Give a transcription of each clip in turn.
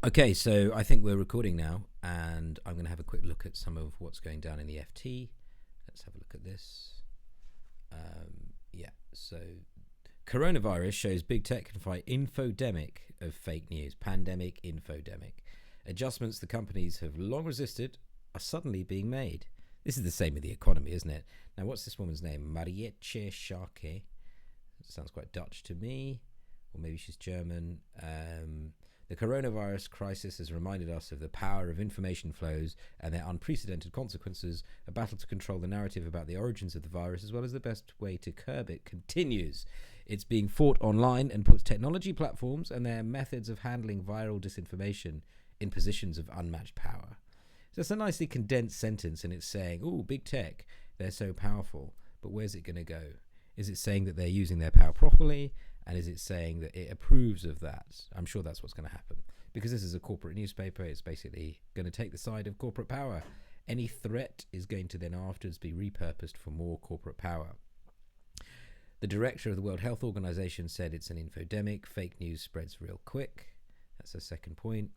Okay, so I think we're recording now, and I'm going to have a quick look at some of what's going down in the FT. Let's have a look at this. So coronavirus shows big tech can fight infodemic of fake news. Pandemic, infodemic. Adjustments the companies have long resisted are suddenly being made. This is the same with the economy, isn't it? Now, what's this woman's name? Marietje Schaake. Sounds quite Dutch to me, or maybe she's German. The coronavirus crisis has reminded us of the power of information flows and their unprecedented consequences. A battle to control the narrative about the origins of the virus, as well as the best way to curb it, continues. It's being fought online and puts technology platforms and their methods of handling viral disinformation in positions of unmatched power. So it's a nicely condensed sentence, and it's saying, oh, big tech, they're so powerful, but where's it going to go? Is it saying that they're using their power properly? And is it saying that it approves of that? I'm sure that's what's going to happen. Because this is a corporate newspaper, it's basically going to take the side of corporate power. Any threat is going to then afterwards be repurposed for more corporate power. The director of the World Health Organization said it's an infodemic. Fake news spreads real quick. That's the second point.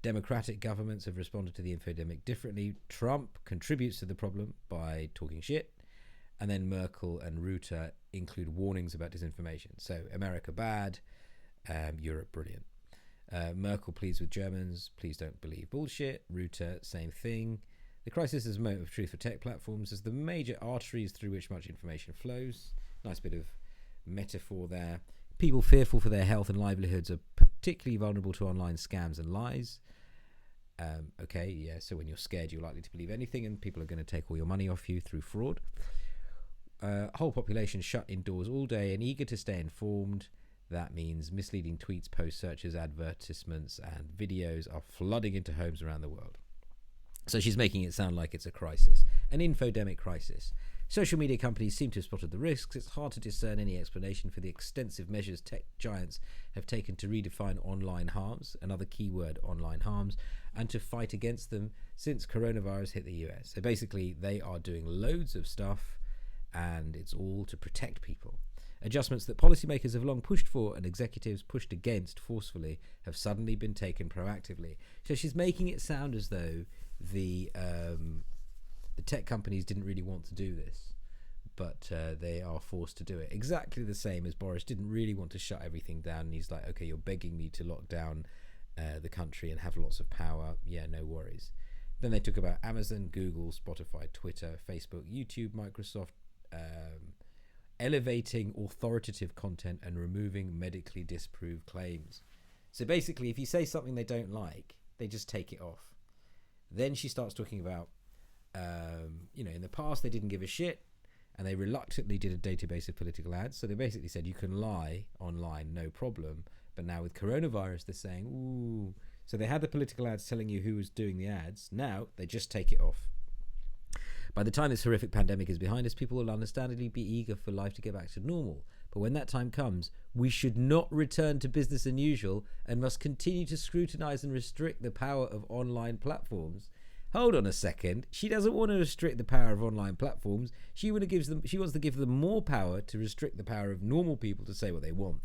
Democratic governments have responded to the infodemic differently. Trump contributes to the problem by talking shit. And then Merkel and Rutte include warnings about disinformation. So America bad, Europe brilliant. Merkel pleads with Germans, please don't believe bullshit. Rutte, same thing. The crisis is a moment of truth for tech platforms as the major arteries through which much information flows. Nice bit of metaphor there. People fearful for their health and livelihoods are particularly vulnerable to online scams and lies. So when you're scared, you're likely to believe anything, and people are going to take all your money off you through fraud. Whole population shut indoors all day and eager to stay informed. That means misleading tweets, post searches, advertisements, and videos are flooding into homes around the world. So she's making it sound like it's a crisis, an infodemic crisis. Social media companies seem to have spotted the risks. It's hard to discern any explanation for the extensive measures tech giants have taken to redefine online harms, another keyword, online harms, and to fight against them since coronavirus hit the US. So basically, they are doing loads of stuff, and it's all to protect people. Adjustments that policymakers have long pushed for and executives pushed against forcefully have suddenly been taken proactively. So she's making it sound as though the tech companies didn't really want to do this, but they are forced to do it. Exactly the same as Boris didn't really want to shut everything down, and he's like, okay, you're begging me to lock down the country and have lots of power. Yeah, no worries. Then they talk about Amazon, Google, Spotify, Twitter, Facebook, YouTube, Microsoft, elevating authoritative content and removing medically disproved claims. So basically, if you say something they don't like, they just take it off. Then she starts talking about, in the past they didn't give a shit and they reluctantly did a database of political ads. So they basically said you can lie online, no problem. But now with coronavirus, they're saying, ooh. So they had the political ads telling you who was doing the ads. Now they just take it off. By the time this horrific pandemic is behind us, people will understandably be eager for life to get back to normal. But when that time comes, we should not return to business as usual and must continue to scrutinize and restrict the power of online platforms. Hold on a second. She doesn't want to restrict the power of online platforms. She wants to give them more power to restrict the power of normal people to say what they want.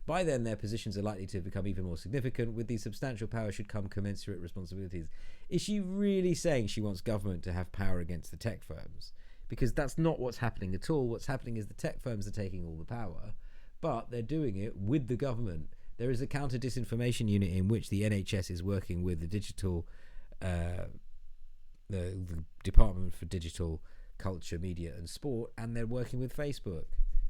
By then, their positions are likely to become even more significant. With these substantial power should come commensurate responsibilities. Is she really saying she wants government to have power against the tech firms? Because that's not what's happening at all. What's happening is the tech firms are taking all the power, but they're doing it with the government. There is a counter-disinformation unit in which the NHS is working with the digital, the Department for Digital Culture, Media and Sport, and they're working with Facebook.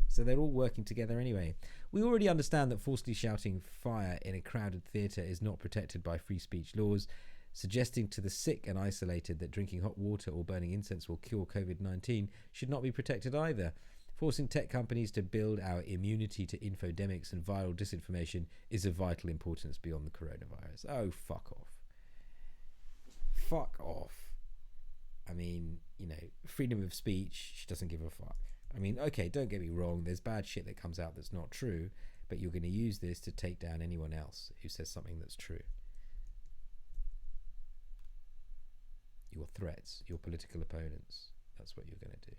So they're all working together anyway. We already understand that forcefully shouting fire in a crowded theatre is not protected by free speech laws. Suggesting to the sick and isolated that drinking hot water or burning incense will cure COVID-19 should not be protected either. Forcing tech companies to build our immunity to infodemics and viral disinformation is of vital importance beyond the coronavirus. Oh, fuck off. Fuck off. I mean, freedom of speech, she doesn't give a fuck. I mean, okay, don't get me wrong, there's bad shit that comes out that's not true, but you're going to use this to take down anyone else who says something that's true. Your threats, your political opponents, that's what you're going to do.